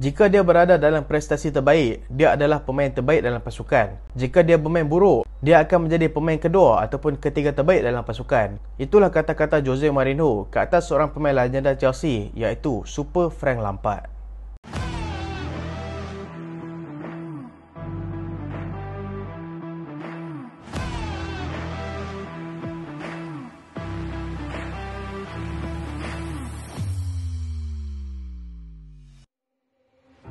Jika dia berada dalam prestasi terbaik, dia adalah pemain terbaik dalam pasukan. Jika dia bermain buruk, dia akan menjadi pemain kedua ataupun ketiga terbaik dalam pasukan. Itulah kata-kata Jose Mourinho ke atas seorang pemain legenda Chelsea, iaitu Super Frank Lampard.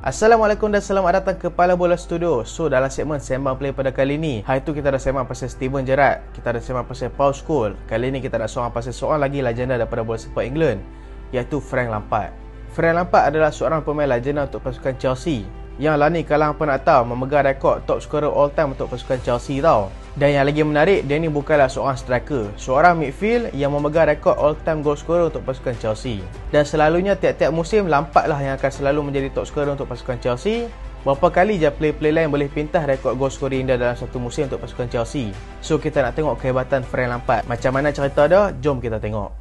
Assalamualaikum dan selamat datang ke Pala Bola Studio. So, dalam segmen Sembang Play pada kali ni, hari tu kita dah sembang pasal Steven Gerrard, kita dah sembang pasal Paul Scholes. Kali ni kita nak sembang pasal seorang lagi legenda daripada bola sepak England, iaitu Frank Lampard. Frank Lampard adalah seorang pemain legenda untuk pasukan Chelsea, yang lah ni kalau hangpa nak tahu, memegang rekod top scorer all time untuk pasukan Chelsea tau. Dan yang lagi menarik, dia ni bukanlah seorang striker, seorang midfield yang memegang rekod all time goal scorer untuk pasukan Chelsea. Dan selalunya tiap-tiap musim Lampard lah yang akan selalu menjadi top scorer untuk pasukan Chelsea. Berapa kali je play lain boleh pintas rekod goal scoring dia dalam satu musim untuk pasukan Chelsea. So kita nak tengok kehebatan Frank Lampard. Macam mana cerita dia? Jom kita tengok.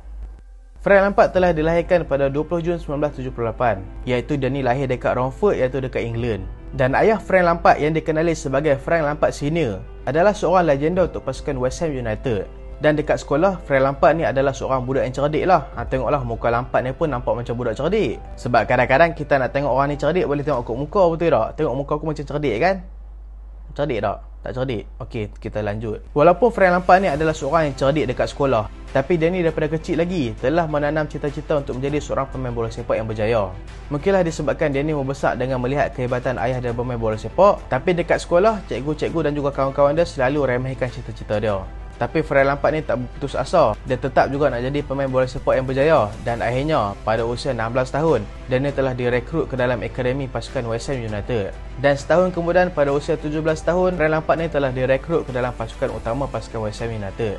Frank Lampard telah dilahirkan pada 20 Jun 1978, iaitu dia ni lahir dekat Romford, iaitu dekat England. Dan ayah Frank Lampard yang dikenali sebagai Frank Lampard Senior adalah seorang legenda untuk pasukan West Ham United. Dan dekat sekolah, Frank Lampard ni adalah seorang budak yang cerdik lah. Tengoklah muka Lampard ni pun nampak macam budak cerdik. Sebab kadang-kadang kita nak tengok orang ni cerdik, boleh tengok kot muka, betul tak? Tengok muka aku macam cerdik kan? Cerdik tak? Tak cerdik? Okey, kita lanjut. Walaupun Frank Lampard ni adalah seorang yang cerdik dekat sekolah, tapi dia ni daripada kecil lagi telah menanam cita-cita untuk menjadi seorang pemain bola sepak yang berjaya. Mungkinlah disebabkan dia ni membesar dengan melihat kehebatan ayah dia bermain bola sepak, tapi dekat sekolah, cikgu-cikgu dan juga kawan-kawan dia selalu remehkan cita-cita dia. Tapi Frank Lampard ni tak berputus asa. Dia tetap juga nak jadi pemain bola sepak yang berjaya. Dan akhirnya, pada usia 16 tahun, dia ni telah direkrut ke dalam akademi pasukan West Ham United. Dan setahun kemudian, pada usia 17 tahun, Frank Lampard ni telah direkrut ke dalam pasukan utama pasukan West Ham United.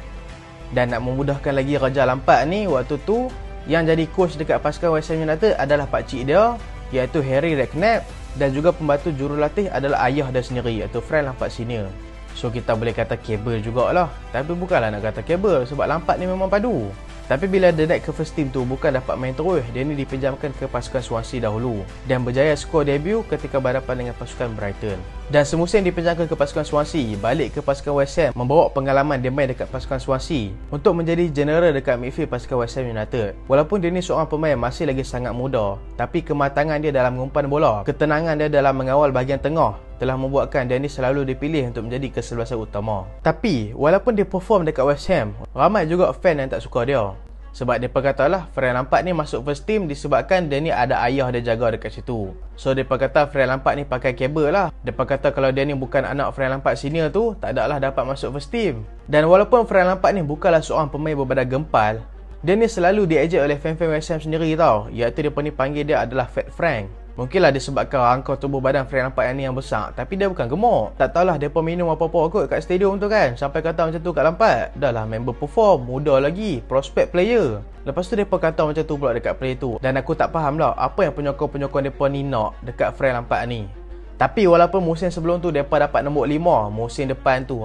Dan nak memudahkan lagi Raja Lampard ni, waktu tu, yang jadi coach dekat pasukan West Ham United adalah pakcik dia, iaitu Harry Redknapp. Dan juga pembantu jurulatih adalah ayah dia sendiri, iaitu Frank Lampard Senior. So kita boleh kata kabel jugalah. Tapi bukanlah nak kata kabel, sebab Lampard ni memang padu. Tapi bila dia naik ke first team tu, bukan dapat main terus, dia ni dipinjamkan ke pasukan Swansea dahulu dan berjaya skor debut ketika berhadapan dengan pasukan Brighton. Dan semusim dipinjamkan ke pasukan Swansea, balik ke pasukan West Ham, membawa pengalaman dia main dekat pasukan Swansea untuk menjadi general dekat midfield pasukan West Ham United. Walaupun dia ni seorang pemain masih lagi sangat muda, tapi kematangan dia dalam mengumpan bola, ketenangan dia dalam mengawal bahagian tengah telah membuatkan dia ni selalu dipilih untuk menjadi kesebelasan utama. Tapi walaupun dia perform dekat West Ham, ramai juga fan yang tak suka dia. Sebab dia katalah Frank Lampard ni masuk first team disebabkan dia ni ada ayah dia jaga dekat situ. So dia kata Frank Lampard ni pakai kabel lah. Dia kata kalau dia ni bukan anak Frank Lampard senior tu, tak ada lah dapat masuk first team. Dan walaupun Frank Lampard ni bukanlah seorang pemain berbadan gempal, dia ni selalu diejek oleh fan-fan West Ham sendiri tau. Iaitu dia ni panggil dia adalah Fat Frank. Mungkinlah disebabkan rangka tubuh badan Frank Lampard yang besar, tapi dia bukan gemuk. Tak tahulah dia pun minum apa-apa kot kat stadium tu kan, sampai kata macam tu kat Lampard. Dah lah member perform, muda lagi, prospect player. Lepas tu dia pun kata macam tu pula dekat player tu. Dan aku tak faham lah apa yang penyokong-penyokong dia pun ni nak dekat Frank Lampard ni. Tapi walaupun musim sebelum tu mereka dapat nombor 5, musim depan tu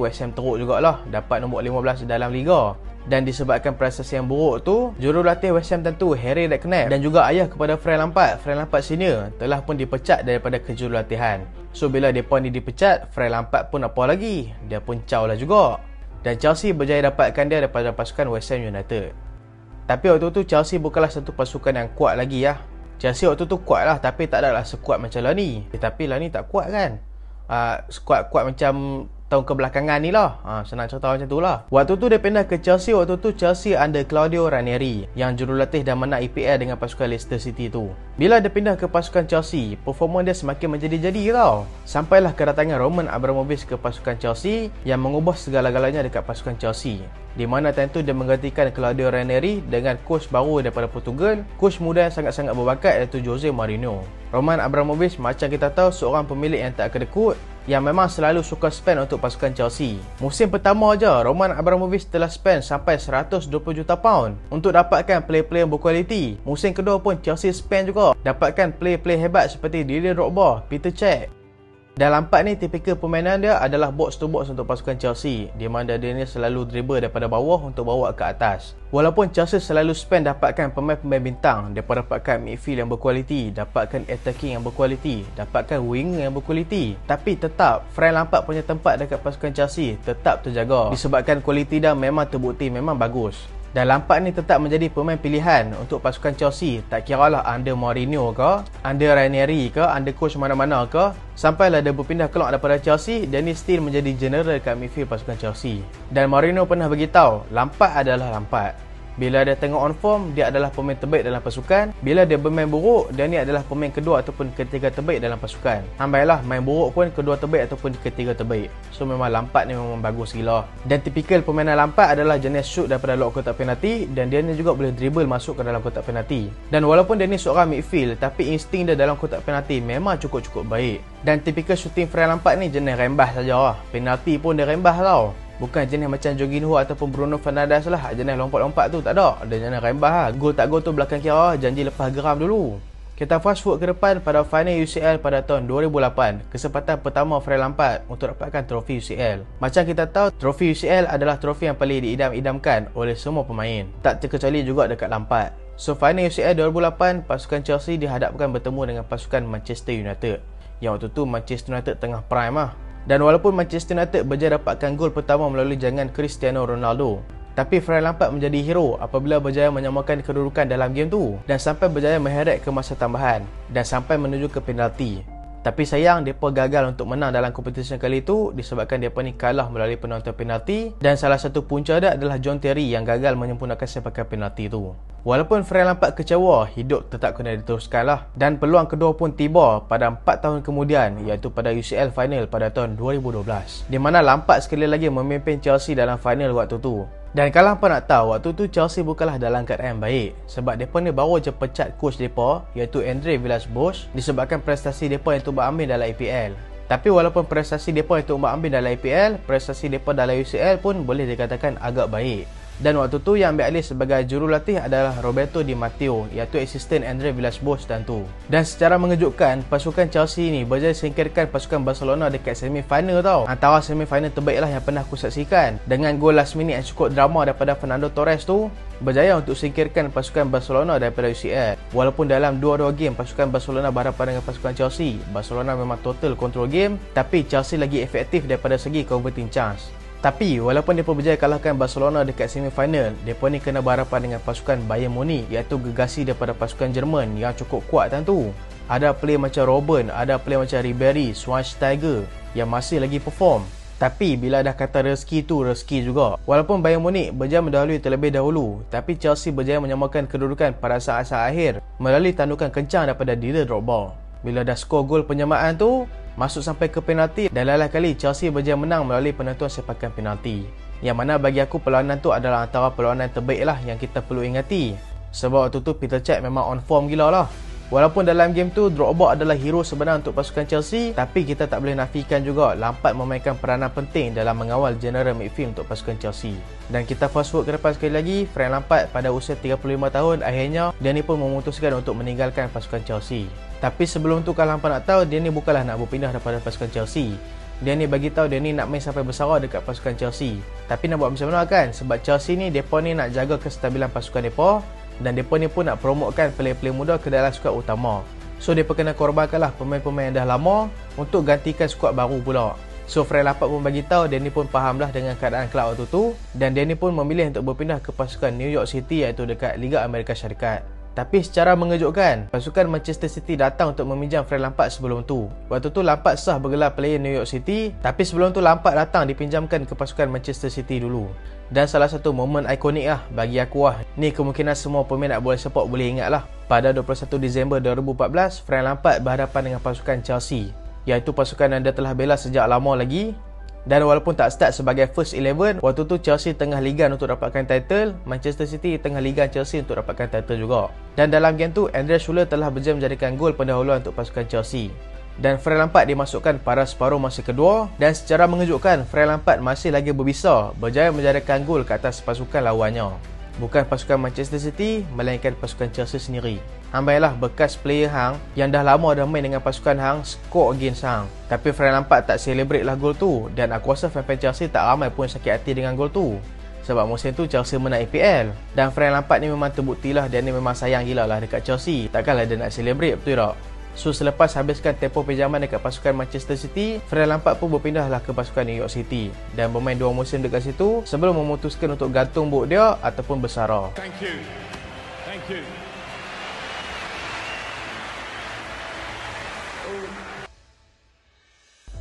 West Ham teruk jugalah, dapat nombor 15 dalam liga. Dan disebabkan prestasi yang buruk tu, jurulatih West Ham tentu Harry Redknapp dan juga ayah kepada Frank Lampard Senior telah pun dipecat daripada kejurulatihan. So bila mereka ni dipecat, Frank Lampard pun apa lagi, dia pun caw lah juga. Dan Chelsea berjaya dapatkan dia daripada pasukan West Ham United. Tapi waktu tu Chelsea bukanlah satu pasukan yang kuat lagi lah. Chelsea waktu tu kuat lah, tapi tak adalah sekuat macam lah ni. Tapi lah ni tak kuat kan. Kuat macam tahun kebelakangan ni lah. Senang cerita macam tu lah. Waktu tu dia pindah ke Chelsea. Waktu tu Chelsea under Claudio Ranieri, yang jurulatih dan menang EPL dengan pasukan Leicester City tu. Bila dia pindah ke pasukan Chelsea, performa dia semakin menjadi-jadi tau. Sampailah kedatangan Roman Abramovich ke pasukan Chelsea, yang mengubah segala-galanya dekat pasukan Chelsea. Di mana tentu dia menggantikan Claudio Ranieri dengan coach baru daripada Portugal, coach muda yang sangat-sangat berbakat, iaitu Jose Mourinho. Roman Abramovich macam kita tahu seorang pemilik yang tak kedekut, yang memang selalu suka spend untuk pasukan Chelsea. Musim pertama je, Roman Abramovich telah spend sampai 120 juta pound untuk dapatkan player-player berkualiti. Musim kedua pun Chelsea spend juga, dapatkan player-player hebat seperti Didier Drogba, Peter Cech. Dan Lampard ni tipikal permainan dia adalah box to box untuk pasukan Chelsea, di mana dia ni selalu dribble daripada bawah untuk bawa ke atas. Walaupun Chelsea selalu spend dapatkan pemain-pemain bintang, mereka dapatkan midfield yang berkualiti, dapatkan attacking yang berkualiti, dapatkan winger yang berkualiti, tapi tetap Frank Lampard punya tempat dekat pasukan Chelsea tetap terjaga disebabkan kualiti dia memang terbukti memang bagus. Dan Lampard ni tetap menjadi pemain pilihan untuk pasukan Chelsea, tak kiralah under Mourinho ke, under Ranieri ke, under coach mana-mana ke. Sampailah dia berpindah keluar daripada Chelsea, dia ni still menjadi general kat midfield pasukan Chelsea. Dan Mourinho pernah beritahu, Lampard adalah Lampard. Bila dia tengok on form, dia adalah pemain terbaik dalam pasukan. Bila dia bermain buruk, dia ni adalah pemain kedua ataupun ketiga terbaik dalam pasukan. Ambailah main buruk pun kedua terbaik ataupun ketiga terbaik. So memang Lampard ni memang bagus gila. Dan tipikal permainan Lampard adalah jenis shoot daripada luar kotak penalti, dan dia ni juga boleh dribble masuk ke dalam kotak penalti. Dan walaupun dia ni seorang midfield, tapi insting dia dalam kotak penalti memang cukup-cukup baik. Dan tipikal shooting Frank Lampard ni jenis rembas saja lah. Penalti pun dia rembas tau. Bukan jenis macam Jorginho ataupun Bruno Fernandes lah, jenis lompat-lompat tu tak ada. Dia jenis rembas lah. Gol tak gol tu belakang kira, janji lepas geram dulu. Kita fast forward ke depan pada final UCL pada tahun 2008. Kesempatan pertama Frank Lampard untuk dapatkan trofi UCL. Macam kita tahu, trofi UCL adalah trofi yang paling diidam-idamkan oleh semua pemain, tak terkecuali juga dekat Lampard. So final UCL 2008, pasukan Chelsea dihadapkan bertemu dengan pasukan Manchester United. Yang waktu tu Manchester United tengah prime lah. Dan walaupun Manchester United berjaya dapatkan gol pertama melalui jangan Cristiano Ronaldo, tapi Frank Lampard menjadi hero apabila berjaya menyamakan kedudukan dalam game tu dan sampai berjaya mengheret ke masa tambahan dan sampai menuju ke penalti. Tapi sayang, mereka gagal untuk menang dalam kompetisi kali itu disebabkan mereka ni kalah melalui penonton penalti, dan salah satu punca dia adalah John Terry yang gagal menyempurnakan sepakan penalti tu. Walaupun Frank Lampard kecewa, hidup tetap kena diteruskan lah. Dan peluang kedua pun tiba pada 4 tahun kemudian, iaitu pada UCL Final pada tahun 2012, di mana Lampard sekali lagi memimpin Chelsea dalam final waktu tu. Dan kalau hampa nak tahu, waktu tu Chelsea bukanlah dalam keadaan baik, sebab mereka ni baru je pecat coach mereka, iaitu Andre Villas-Boas, disebabkan prestasi mereka yang tumbang ambing dalam EPL. Tapi walaupun prestasi mereka yang tumbang ambing dalam EPL, prestasi mereka dalam UCL pun boleh dikatakan agak baik. Dan waktu tu yang ambil alih sebagai jurulatih adalah Roberto Di Matteo, iaitu asisten Andre Villas-Boas dan tu. Dan secara mengejutkan, pasukan Chelsea ni berjaya singkirkan pasukan Barcelona dekat semi-final tau. Antara semi-final terbaik lah yang pernah aku saksikan. Dengan gol last minute yang cukup drama daripada Fernando Torres tu, berjaya untuk singkirkan pasukan Barcelona daripada UCL. Walaupun dalam dua-dua game pasukan Barcelona berhadapan dengan pasukan Chelsea, Barcelona memang total control game, tapi Chelsea lagi efektif daripada segi converting chance. Tapi walaupun mereka berjaya kalahkan Barcelona dekat semi-final, mereka ni kena berhadapan dengan pasukan Bayern Munich, iaitu gegasi daripada pasukan Jerman yang cukup kuat tentu. Ada player macam Robben, ada player macam Ribéry, Schweinsteiger yang masih lagi perform. Tapi bila dah kata rezeki tu rezeki juga. Walaupun Bayern Munich berjaya mendahului terlebih dahulu, tapi Chelsea berjaya menyamakan kedudukan pada saat-saat akhir melalui tandukan kencang daripada Didier Drogba. Bila dah skor gol penyamaan tu, masuk sampai ke penalti, dan lain kali Chelsea berjaya menang melalui penentuan sepakan penalti. Yang mana bagi aku perlawanan tu adalah antara perlawanan terbaik lah yang kita perlu ingati. Sebab waktu tu Peter Cech memang on form gila lah. Walaupun dalam game tu Drogba adalah hero sebenar untuk pasukan Chelsea, tapi kita tak boleh nafikan juga Lampard memainkan peranan penting dalam mengawal general midfield untuk pasukan Chelsea. Dan kita fast forward ke depan sekali lagi, Frank Lampard pada usia 35 tahun akhirnya dia ni pun memutuskan untuk meninggalkan pasukan Chelsea. Tapi sebelum tu kalau hampa nak tahu, dia ni bukanlah nak berpindah daripada pasukan Chelsea. Dia ni bagi tahu dia ni nak main sampai bersara dekat pasukan Chelsea. Tapi nak buat macam mana kan? Sebab Chelsea ni depa ni nak jaga kestabilan pasukan depa, dan depa ni pun nak promotekan player-player muda ke dalam skuad utama. So depa kena korbankanlah pemain-pemain yang dah lama untuk gantikan skuad baru pula. So Frank Lampard pun bagi tahu dia ni pun fahamlah dengan keadaan kelab waktu tu, dan dia ni pun memilih untuk berpindah ke pasukan New York City, iaitu dekat Liga Amerika Syarikat. Tapi secara mengejutkan, pasukan Manchester City datang untuk meminjam Frank Lampard sebelum tu. Waktu tu Lampard sah bergelar player New York City, tapi sebelum tu Lampard datang dipinjamkan ke pasukan Manchester City dulu. Dan salah satu momen ikonik lah bagi aku lah, ni kemungkinan semua pemain nak bola sepak boleh ingat lah. Pada 21 Disember 2014, Frank Lampard berhadapan dengan pasukan Chelsea, iaitu pasukan yang dia telah bela sejak lama lagi. Dan walaupun tak start sebagai first 11, waktu tu Chelsea tengah ligan untuk dapatkan title, Manchester City tengah ligan Chelsea untuk dapatkan title juga. Dan dalam game tu, Andreas Schürrle telah berjaya menjadikan gol pendahuluan untuk pasukan Chelsea. Dan Frank Lampard dimasukkan pada separuh masa kedua, dan secara mengejutkan Frank Lampard masih lagi berbisa berjaya menjadikan gol ke atas pasukan lawannya. Bukan pasukan Manchester City, melainkan pasukan Chelsea sendiri. Hang bayanglah bekas player hang yang dah lama dah main dengan pasukan hang score against hang. Tapi Frank Lampard tak celebrate lah gol tu, dan aku rasa fan-fan Chelsea tak ramai pun sakit hati dengan gol tu. Sebab musim tu Chelsea menang EPL. Dan Frank Lampard ni memang terbuktilah dia ni memang sayang gila lah dekat Chelsea. Takkanlah dia nak celebrate, betul tak? So selepas habiskan tempoh pinjaman dekat pasukan Manchester City, Frank Lampard pun berpindahlah ke pasukan New York City dan bermain 2 musim dekat situ sebelum memutuskan untuk gantung buk dia ataupun bersara. Thank you. Thank you.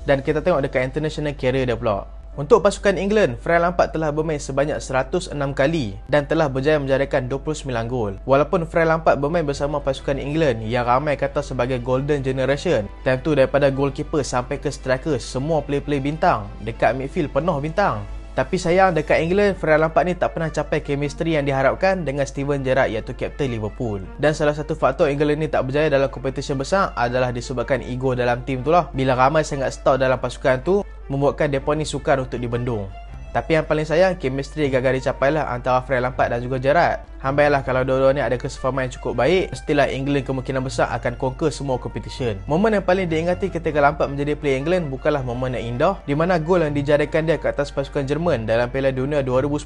Dan kita tengok dekat international career dia pula. Untuk pasukan England, Frank Lampard telah bermain sebanyak 106 kali dan telah berjaya menjadikan 29 gol. Walaupun Frank Lampard bermain bersama pasukan England yang ramai kata sebagai Golden Generation, time tu daripada goalkeeper sampai ke striker, semua player-player bintang. Dekat midfield penuh bintang. Tapi sayang dekat England, Frank Lampard ni tak pernah capai chemistry yang diharapkan dengan Steven Gerrard iaitu kapten Liverpool. Dan salah satu faktor England ni tak berjaya dalam kompetisi besar adalah disebabkan ego dalam tim tu lah. Bila ramai sangat star dalam pasukan tu, membuatkan mereka ni sukar untuk dibendung. Tapi yang paling sayang, chemistry gagal dicapai lah antara Frank Lampard dan juga Gerrard. Hambaylah kalau dua-dua ni ada kesefahaman yang cukup baik, mestilah England kemungkinan besar akan conquer semua competition. Momen yang paling diingati ketika Lampard menjadi player England bukanlah momen yang indah, di mana gol yang dijadikan dia ke atas pasukan Jerman dalam Piala Dunia 2010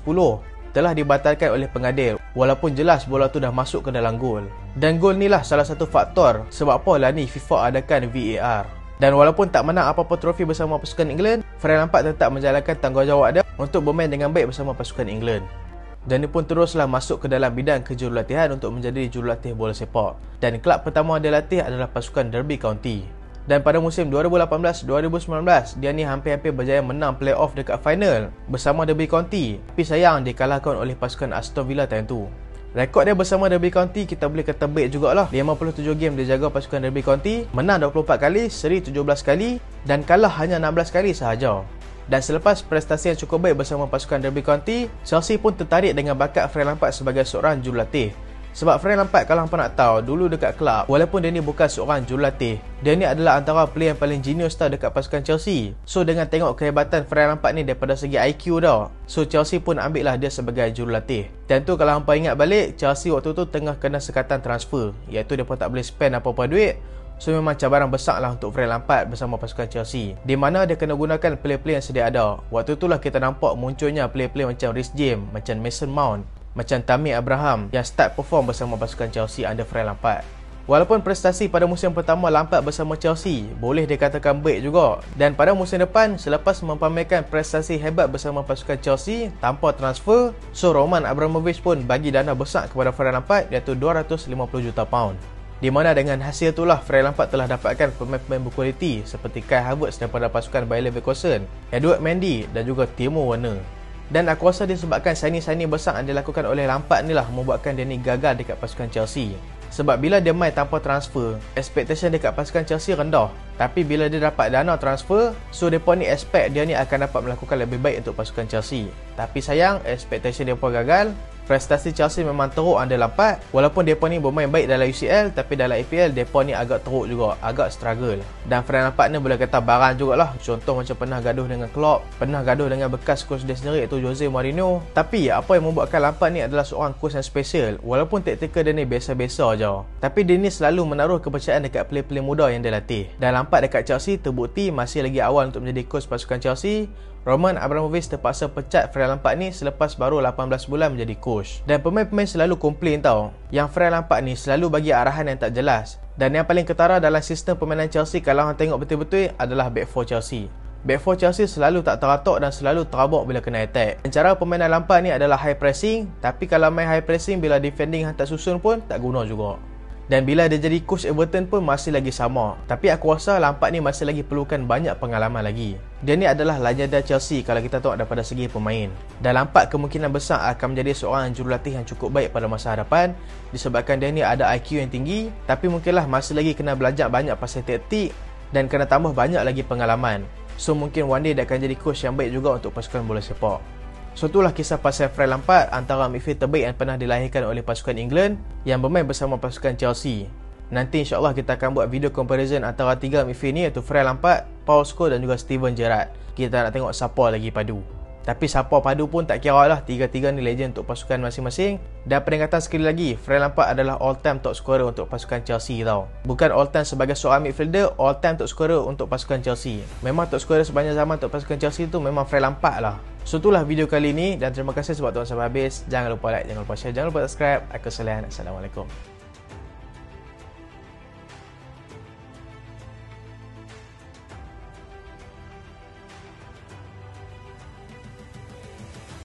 telah dibatalkan oleh pengadil, walaupun jelas bola tu dah masuk ke dalam gol. Dan gol ni lah salah satu faktor sebab apa lah ni FIFA adakan VAR. Dan walaupun tak menang apa-apa trofi bersama pasukan England, Frank Lampard tetap menjalankan tanggungjawab dia untuk bermain dengan baik bersama pasukan England. Dan dia pun teruslah masuk ke dalam bidang kejurulatihan untuk menjadi jurulatih bola sepak. Dan kelab pertama dia latih adalah pasukan Derby County. Dan pada musim 2018-2019, dia ni hampir-hampir berjaya menang playoff dekat final bersama Derby County. Tapi sayang dikalahkan oleh pasukan Aston Villa time tu. Rekod dia bersama Derby County kita boleh kata baik jugalah. 57 game dia jaga pasukan Derby County, menang 24 kali, seri 17 kali dan kalah hanya 16 kali sahaja. Dan selepas prestasi yang cukup baik bersama pasukan Derby County, Chelsea pun tertarik dengan bakat Frank Lampard sebagai seorang jurulatih. Sebab Frank Lampard kalau hampa nak tahu, dulu dekat kelab, walaupun dia ni bukan seorang jurulatih, dia ni adalah antara player yang paling genius tau dekat pasukan Chelsea. So dengan tengok kehebatan Frank Lampard ni daripada segi IQ dah, so Chelsea pun ambil lah dia sebagai jurulatih. Dan tu kalau hampa ingat balik, Chelsea waktu tu tengah kena sekatan transfer, iaitu dia pun tak boleh spend apa-apa duit. So memang cabaran besar lah untuk Frank Lampard bersama pasukan Chelsea, di mana dia kena gunakan player-player yang sedia ada. Waktu tu lah kita nampak munculnya player-player macam Reece James, macam Mason Mount, macam Tammy Abraham yang start perform bersama pasukan Chelsea under Frank Lampard. Walaupun prestasi pada musim pertama Lampard bersama Chelsea boleh dikatakan baik juga, dan pada musim depan selepas mempamerkan prestasi hebat bersama pasukan Chelsea tanpa transfer, so Roman Abramovich pun bagi dana besar kepada Frank Lampard iaitu 250 juta pound. Di mana dengan hasil itulah Frank Lampard telah dapatkan pemain-pemain berkualiti seperti Kai Havertz daripada pasukan Bayer Leverkusen, Edward Mendy dan juga Timo Werner. Dan aku rasa disebabkan signing-signing besar yang dilakukan oleh Lampard ni lah membuatkan dia ni gagal dekat pasukan Chelsea. Sebab bila dia main tanpa transfer, expectation dekat pasukan Chelsea rendah. Tapi bila dia dapat dana transfer, so mereka ni expect dia ni akan dapat melakukan lebih baik untuk pasukan Chelsea. Tapi sayang, expectation mereka gagal. Prestasi Chelsea memang teruk under Lampard. Walaupun mereka ni bermain baik dalam UCL, tapi dalam EPL mereka ni agak teruk juga, agak struggle. Dan Frank Lampard ni boleh kata barang jugalah. Contoh macam pernah gaduh dengan Klopp, pernah gaduh dengan bekas coach dia sendiri iaitu Jose Mourinho. Tapi apa yang membuatkan Lampard ni adalah seorang coach yang special. Walaupun taktikal dia ni biasa-biasa je, tapi dia ni selalu menaruh kepercayaan dekat player-player muda yang dia latih. Dan Lampard dekat Chelsea terbukti masih lagi awal untuk menjadi coach pasukan Chelsea. Roman Abramovich terpaksa pecat Frank Lampard ni selepas baru 18 bulan menjadi coach. Dan pemain-pemain selalu komplain tau, yang Frank Lampard ni selalu bagi arahan yang tak jelas. Dan yang paling ketara dalam sistem permainan Chelsea kalau orang tengok betul-betul adalah back four Chelsea. Back four Chelsea selalu tak teratur dan selalu terabuk bila kena attack. Dan cara permainan Lampard ni adalah high pressing, tapi kalau main high pressing bila defending hantar susun pun tak guna juga. Dan bila dia jadi coach Everton pun masih lagi sama. Tapi aku rasa Lampard ni masih lagi perlukan banyak pengalaman lagi. Dia ni adalah legenda Chelsea kalau kita tengok daripada segi pemain. Dan Lampard kemungkinan besar akan menjadi seorang jurulatih yang cukup baik pada masa hadapan, disebabkan dia ni ada IQ yang tinggi, tapi mungkinlah masih lagi kena belajar banyak pasal taktik dan kena tambah banyak lagi pengalaman. So mungkin one day dia akan jadi coach yang baik juga untuk pasukan bola sepak. So itulah kisah pasal Frank Lampard, antara midfield terbaik yang pernah dilahirkan oleh pasukan England yang bermain bersama pasukan Chelsea. Nanti insyaAllah kita akan buat video comparison antara tiga midfield ni iaitu Frank Lampard, Paul Scholes dan juga Steven Gerrard. Kita nak tengok siapa lagi padu. Tapi siapa padu pun tak kira lah, tiga-tiga ni legend untuk pasukan masing-masing. Dan peringatan sekali lagi, Frank Lampard adalah all-time top scorer untuk pasukan Chelsea tau. Bukan all-time sebagai seorang midfielder, all-time top scorer untuk pasukan Chelsea. Memang top scorer sepanjang zaman untuk pasukan Chelsea tu memang Frank Lampard lah. So itulah video kali ni dan terima kasih sebab tonton sampai habis. Jangan lupa like, jangan lupa share, jangan lupa subscribe. Aku Salihan. Assalamualaikum.